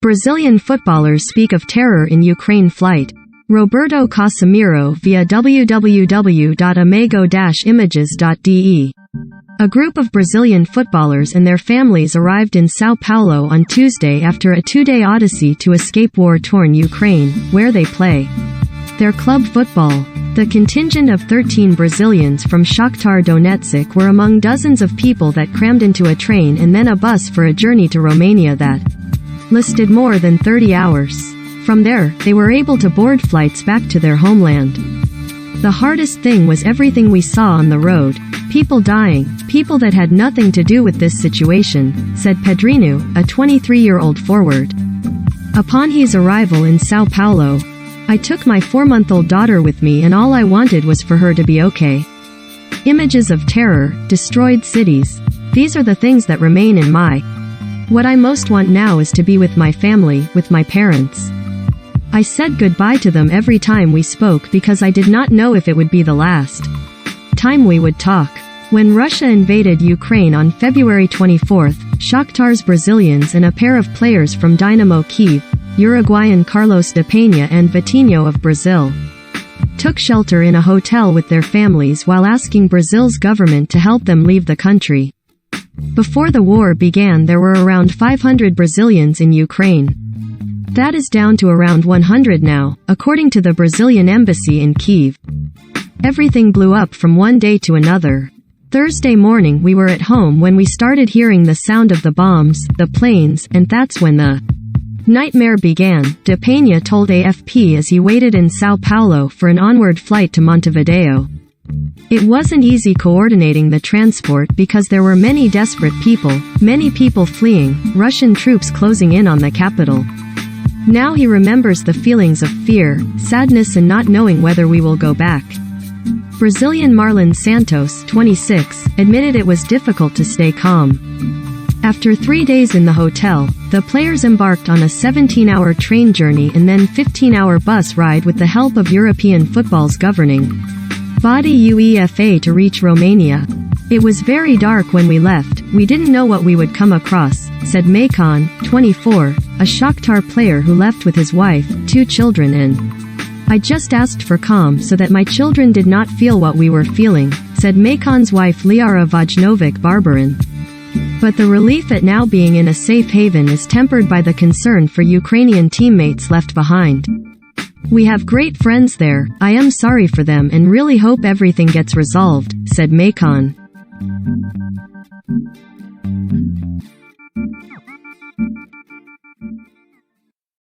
Brazilian footballers speak of terror in Ukraine flight. Roberto Casemiro via www.amigo-images.de. A group of Brazilian footballers and their families arrived in São Paulo on Tuesday after a two-day odyssey to escape war-torn Ukraine, where they play their club football. The contingent of 13 Brazilians from Shakhtar Donetsk were among dozens of people that crammed into a train and then a bus for a journey to Romania that lasted more than 30 hours. From there, they were able to board flights back to their homeland. The hardest thing was everything we saw on the road. People dying, people that had nothing to do with this situation, said Pedrinho, a 23-year-old forward. Upon his arrival in São Paulo, I took my 4-month-old daughter with me and all I wanted was for her to be okay. Images of terror, destroyed cities. These are the things that remain in my. What I most want now is to be with my family, with my parents. I said goodbye to them every time we spoke because I did not know if it would be the last time we would talk. When Russia invaded Ukraine on February 24, Shakhtar's Brazilians and a pair of players from Dynamo Kyiv, Uruguayan Carlos de Peña and Vitinho of Brazil, took shelter in a hotel with their families while asking Brazil's government to help them leave the country. Before the war began, there were around 500 Brazilians in Ukraine. That is down to around 100 now, according to the Brazilian embassy in Kyiv. Everything blew up from one day to another. Thursday morning we were at home when we started hearing the sound of the bombs, the planes, and that's when the nightmare began, De Peña told AFP as he waited in São Paulo for an onward flight to Montevideo. It wasn't easy coordinating the transport because there were many desperate people fleeing, Russian troops closing in on the capital. Now he remembers the feelings of fear, sadness and not knowing whether we will go back. Brazilian Marlon Santos, 26, admitted it was difficult to stay calm. After 3 days in the hotel, the players embarked on a 17-hour train journey and then 15-hour bus ride with the help of European football's governing body UEFA to reach Romania. It was very dark when we left, we didn't know what we would come across, said Macon, 24, a Shakhtar player who left with his wife, 2 children and I just asked for calm so that my children did not feel what we were feeling, said Macon's wife Liara Vojnovic-Barbarin. But the relief at now being in a safe haven is tempered by the concern for Ukrainian teammates left behind. We have great friends there, I am sorry for them and really hope everything gets resolved, said Macon.